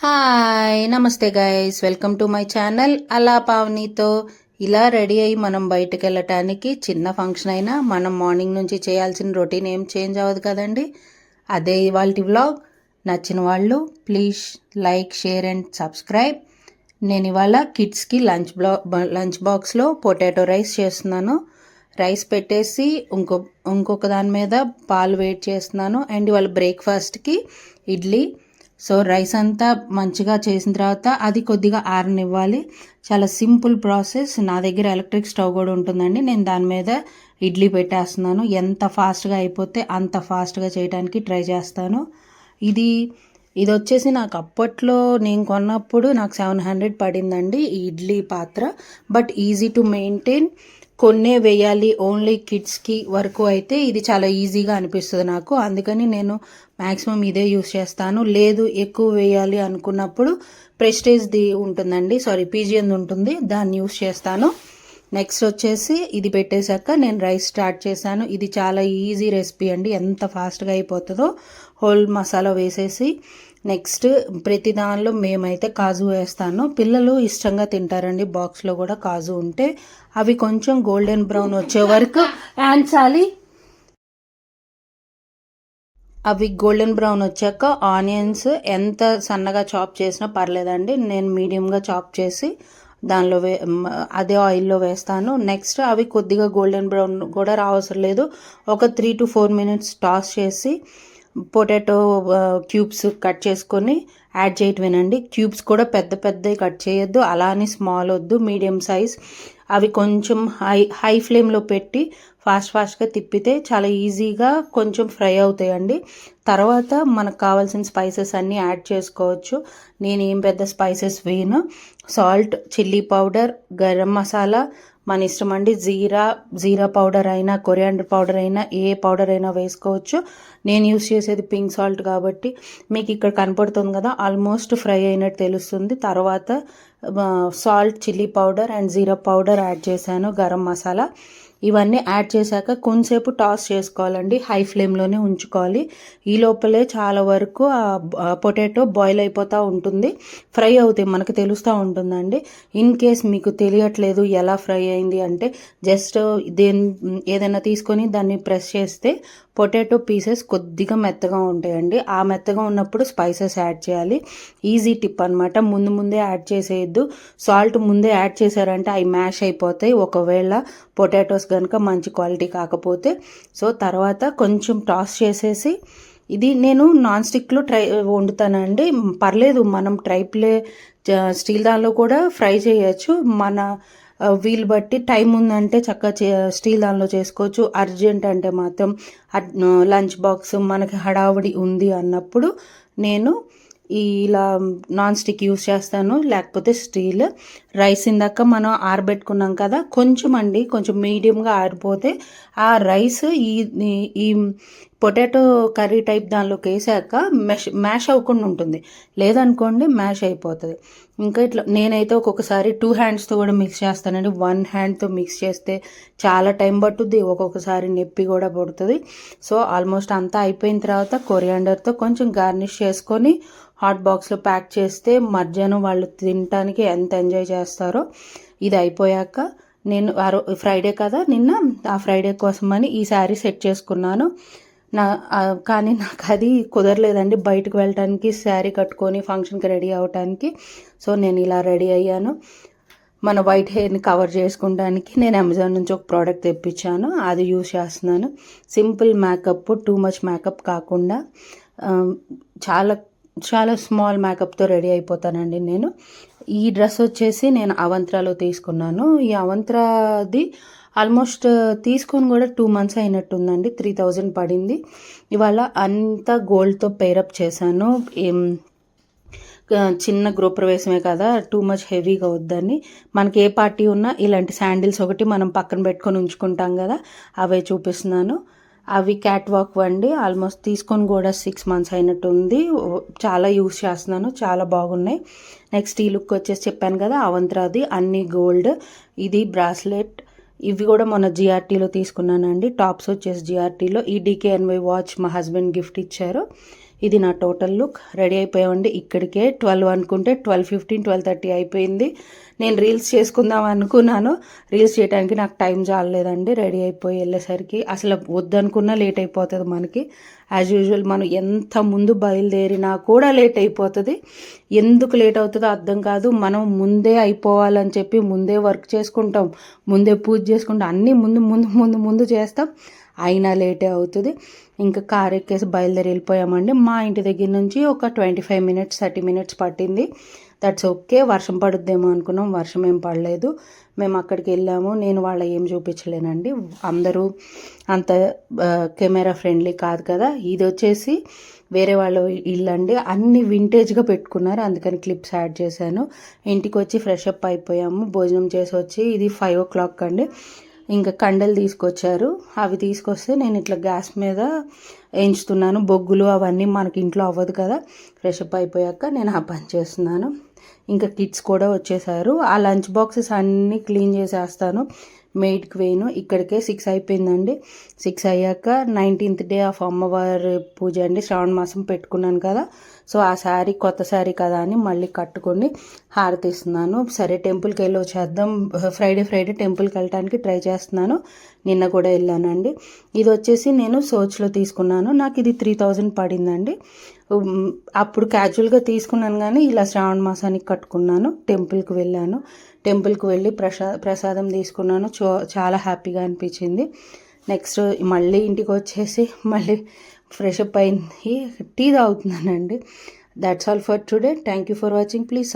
Hi నమస్తే guys, welcome to my channel. అలా పావనితో ఇలా రెడీ అయ్యి మనం బయటకు వెళ్ళటానికి చిన్న ఫంక్షన్ అయినా మనం మార్నింగ్ నుంచి చేయాల్సిన రొటీన్ ఏం చేంజ్ అవ్వదు కదండి. అదే ఇవాల్టి వ్లాగ్. నచ్చిన వాళ్ళు please like, share and subscribe. నేను ఇవాళ కిడ్స్కి లంచ్ బాక్స్లో పొటాటో రైస్ చేస్తున్నాను. రైస్ పెట్టేసి ఇంకొక దాని మీద పాలు వేడి చేస్తున్నాను. అండ్ ఇవాళ బ్రేక్ఫాస్ట్కి ఇడ్లీ. సో రైస్ అంతా మంచిగా చేసిన తర్వాత అది కొద్దిగా ఆరనివ్వాలి. చాలా సింపుల్ ప్రాసెస్. నా దగ్గర ఎలక్ట్రిక్ స్టవ్ కూడా ఉంటుందండి. నేను దాని మీద ఇడ్లీ పెట్టేస్తున్నాను. ఎంత ఫాస్ట్గా అయిపోతే అంత ఫాస్ట్గా చేయడానికి ట్రై చేస్తాను. ఇది ఇది వచ్చేసి నాకు అప్పట్లో నేను కొన్నప్పుడు నాకు 700 పడిందండి ఈ ఇడ్లీ పాత్ర. But easy to maintain. కొన్నే వేయాలి ఓన్లీ కిడ్స్కి వరకు అయితే ఇది చాలా ఈజీగా అనిపిస్తుంది నాకు. అందుకని నేను మ్యాక్సిమం ఇదే యూస్ చేస్తాను. లేదు ఎక్కువ వేయాలి అనుకున్నప్పుడు ప్రెస్టేజ్ది ఉంటుందండి, పీజియన్ ఉంటుంది, దాన్ని యూస్ చేస్తాను. నెక్స్ట్ వచ్చేసి ఇది పెట్టేశాక నేను రైస్ స్టార్ట్ చేశాను. ఇది చాలా ఈజీ రెసిపీ అండి, ఎంత ఫాస్ట్గా అయిపోతుందో. హోల్ మసాలా వేసేసి నెక్స్ట్ ప్రతి దానిలో మేమైతే కాజు వేస్తాను. పిల్లలు ఇష్టంగా తింటారండి. బాక్స్లో కూడా కాజు ఉంటే అవి కొంచెం గోల్డెన్ బ్రౌన్ వచ్చే వరకు ఆన్చాలి. అవి గోల్డెన్ బ్రౌన్ వచ్చాక ఆనియన్స్ ఎంత సన్నగా చాప్ చేసినా పర్లేదండి. నేను మీడియంగా చాప్ చేసి దానిలో అదే ఆయిల్లో వేస్తాను. నెక్స్ట్ అవి కొద్దిగా గోల్డెన్ బ్రౌన్ కూడా రావసరం లేదు. ఒక 3 to 4 minutes టాస్ చేసి పొటాటో క్యూబ్స్ కట్ చేసుకొని యాడ్ చేయటమేనండి. క్యూబ్స్ కూడా పెద్ద పెద్దవి కట్ చేయొద్దు, అలా అని స్మాల్ వద్దు, మీడియం సైజ్. అవి కొంచెం హై ఫ్లేమ్లో పెట్టి ఫాస్ట్గా తిప్పితే చాలా ఈజీగా కొంచెం ఫ్రై అవుతాయండి. తర్వాత మనకు కావాల్సిన స్పైసెస్ అన్నీ యాడ్ చేసుకోవచ్చు. నేను ఏం పెద్ద స్పైసెస్ వేయను. Salt, chilli powder, garam masala మన ఇష్టం అండి. జీరా పౌడర్ అయినా, కొరియాండర్ పౌడర్ అయినా, ఏ పౌడర్ అయినా వేసుకోవచ్చు. నేను యూస్ చేసేది పింక్ సాల్ట్ కాబట్టి మీకు ఇక్కడ కనపడుతుంది కదా, ఆల్మోస్ట్ ఫ్రై అయినట్టు తెలుస్తుంది. తర్వాత salt, chilli powder and jeera powder add చేశాను, గరం మసాలా. ఇవన్నీ యాడ్ చేశాక కొంచెంసేపు టాస్ చేసుకోవాలండి. హై ఫ్లేమ్లోనే ఉంచుకోవాలి. ఈ లోపలే చాలా వరకు పొటాటో బాయిల్ అయిపోతూ ఉంటుంది, ఫ్రై అవుతాయి, మనకు తెలుస్తూ ఉంటుందండి. ఇన్ కేస్ మీకు తెలియట్లేదు ఎలా ఫ్రై అయింది అంటే జస్ట్ ఏదైనా తీసుకొని దాన్ని ప్రెస్ చేస్తే పొటాటో పీసెస్ కొద్దిగా మెత్తగా ఉంటాయండి. ఆ మెత్తగా ఉన్నప్పుడు స్పైసెస్ యాడ్ చేయాలి. ఈజీ టిప్ అనమాట. ముందే యాడ్ చేసేయద్దు. సాల్ట్ ముందే యాడ్ చేశారంటే అవి మ్యాష్ అయిపోతాయి, ఒకవేళ పొటాటోస్ కనుక మంచి క్వాలిటీ కాకపోతే. సో తర్వాత కొంచెం టాస్ చేసేసి, ఇది నేను నాన్ స్టిక్లో వండుతానండి. పర్లేదు, మనం స్టీల్ దానిలో కూడా ఫ్రై చేయొచ్చు. మన వీలు బట్టి టైం ఉందంటే చక్కగా స్టీల్ దానిలో చేసుకోవచ్చు. అర్జెంట్ అంటే మాత్రం లంచ్ బాక్స్ మనకి హడావుడి ఉంది అన్నప్పుడు నేను ఇలా నాన్ స్టిక్ యూస్ చేస్తాను, లేకపోతే స్టీల్. రైస్ ఇందాక మనం ఆరబెట్టుకున్నాం కదా, కొంచెం మీడియంగా ఆరిపోతే ఆ రైస్ ఈ పొటాటో కర్రీ టైప్ దానిలోకి వేసాక మ్యాష్ అవ్వకుండా ఉంటుంది. లేదనుకోండి మ్యాష్ అయిపోతుంది. ఇంకా ఇట్లా నేనైతే ఒక్కొక్కసారి 2 హ్యాండ్స్తో కూడా మిక్స్ చేస్తానండి. 1 హ్యాండ్తో మిక్స్ చేస్తే చాలా టైం పట్టుద్ది, ఒక్కొక్కసారి నొప్పి కూడా పడుతుంది. సో ఆల్మోస్ట్ అంతా అయిపోయిన తర్వాత కొరియాండర్తో కొంచెం గార్నిష్ చేసుకొని హాట్ బాక్స్లో ప్యాక్ చేస్తే మధ్యాహ్నం వాళ్ళు తినడానికి ఎంత ఎంజాయ్ చేస్తారో. ఇది అయిపోయాక నేను ఫ్రైడే కదా నిన్న, ఆ ఫ్రైడే కోసమని ఈ శారీ సెట్ చేసుకున్నాను. కానీ నాకు అది కుదరలేదండి బయటకు వెళ్ళటానికి, శారీ కట్టుకొని ఫంక్షన్కి రెడీ అవటానికి. సో నేను ఇలా రెడీ అయ్యాను. మన వైట్ హెయిర్ని కవర్ చేసుకోవడానికి నేను అమెజాన్ నుంచి ఒక ప్రోడక్ట్ తెప్పించాను, అది యూజ్ చేస్తున్నాను. Simple makeup, too much makeup కాకుండా చాలా చాలా స్మాల్ మేకప్తో రెడీ అయిపోతానండి నేను. ఈ డ్రెస్ వచ్చేసి నేను అవంత్రాలో తీసుకున్నాను. ఈ అవంత్రాది ఆల్మోస్ట్ తీసుకొని కూడా 2 months అయినట్టుందండి. 3000 పడింది. ఇవాళ అంతా గోల్డ్తో పేరప్ చేశాను. చిన్న గృహప్రవేశమే కదా, టూ మచ్ హెవీగా వద్దని. మనకి ఏ పార్టీ ఉన్నా ఇలాంటి శాండిల్స్ ఒకటి మనం పక్కన పెట్టుకొని ఉంచుకుంటాం కదా, అవే చూపిస్తున్నాను. అవి క్యాట్ వాక్ వండి ఆల్మోస్ట్ తీసుకొని కూడా 6 months అయినట్టు ఉంది. చాలా యూస్ చేస్తున్నాను, చాలా బాగున్నాయి. నెక్స్ట్ ఈ లుక్ వచ్చేసి చెప్పాను కదా, అవంత్రాది అన్ని గోల్డ్. ఇది బ్రాస్లెట్. ఇవి కూడా మొన్న జిఆర్టీలో తీసుకున్నానండి. టాప్స్ వచ్చేసి జిఆర్టీలో. ఈ DKNY వాచ్ మా హస్బెండ్ గిఫ్ట్ ఇచ్చారు. ఇది నా టోటల్ లుక్. రెడీ అయిపోయామండి. ఇక్కడికే 12 అనుకుంటే 12:15, 12:30 అయిపోయింది. నేను రీల్స్ చేసుకుందాం అనుకున్నాను. రీల్స్ చేయడానికి నాకు టైం చాలలేదండి. రెడీ అయిపోయి వెళ్ళేసరికి అసలు వద్దనుకున్నా లేట్ అయిపోతుంది మనకి. యాజ్ యూజువల్ మనం ఎంత ముందు బయలుదేరినా కూడా లేట్ అయిపోతుంది. ఎందుకు లేట్ అవుతుందో అర్థం కాదు. మనం ముందే అయిపోవాలని చెప్పి ముందే వర్క్ చేసుకుంటాం, ముందే పూజ చేసుకుంటాం, అన్నీ ముందు ముందు ముందు ముందు చేస్తాం, అయినా లేటే అవుతుంది. ఇంకా కార్ ఎక్కేసి బయలుదేరి వెళ్ళిపోయామండి. మా ఇంటి దగ్గర నుంచి ఒక 25 మినిట్స్ 30 మినిట్స్ పట్టింది. That's okay. వర్షం పడుద్దేమో అనుకున్నాం, వర్షం ఏం పడలేదు. మేము అక్కడికి వెళ్ళాము. నేను వాళ్ళ ఏం చూపించలేనండి, అందరూ అంత కెమెరా ఫ్రెండ్లీ కాదు కదా. ఇది వచ్చేసి వేరే వాళ్ళ ఇల్లు అండి, అన్ని వింటేజ్గా పెట్టుకున్నారు, అందుకని క్లిప్స్ యాడ్ చేశాను. ఇంటికి వచ్చి ఫ్రెష్ అప్ అయిపోయాము. భోజనం చేసి వచ్చి ఇది 5 o'clock అండి. ఇంకా కండలు తీసుకొచ్చారు. అవి తీసుకొస్తే నేను ఇట్లా గ్యాస్ మీద వేయించుతున్నాను. బొగ్గులు అవన్నీ మనకి ఇంట్లో అవ్వదు కదా. ఫ్రెష్ అప్ అయిపోయాక నేను ఆ పని చేస్తున్నాను. ఇంకా కిడ్స్ కూడా వచ్చేసారు. ఆ లంచ్ బాక్సెస్ అన్నీ క్లీన్ చేసేస్తాను. మెయిడ్కి వేయను. ఇక్కడికే 6 అయిపోయిందండి. 6 అయ్యాక 19th డే ఆఫ్ అమ్మవారి పూజ అండి. శ్రావణ మాసం పెట్టుకున్నాను కదా, సో ఆ శారీ కొత్త శారీ కదా అని మళ్ళీ కట్టుకొని హారతి ఇస్తున్నాను. సరే టెంపుల్కి వెళ్ళి వచ్చేద్దాం, ఫ్రైడే టెంపుల్కి వెళ్ళడానికి ట్రై చేస్తున్నాను. నిన్న కూడా వెళ్ళానండి. ఇది వచ్చేసి నేను సోచ్లో తీసుకున్నాను. నాకు ఇది 3000 పడిందండి. అప్పుడు క్యాజువల్గా తీసుకున్నాను కానీ ఇలా శ్రావణ మాసానికి కట్టుకున్నాను. టెంపుల్కి వెళ్ళాను. టెంపుల్కి వెళ్ళి ప్రసాదం తీసుకున్నాను. చాలా హ్యాపీగా అనిపించింది. నెక్స్ట్ మళ్ళీ ఇంటికి వచ్చేసి మళ్ళీ ఫ్రెష్ అప్ అయింది, టీ తాగుతున్నానండి. That's all for today. Thank you for watching. Please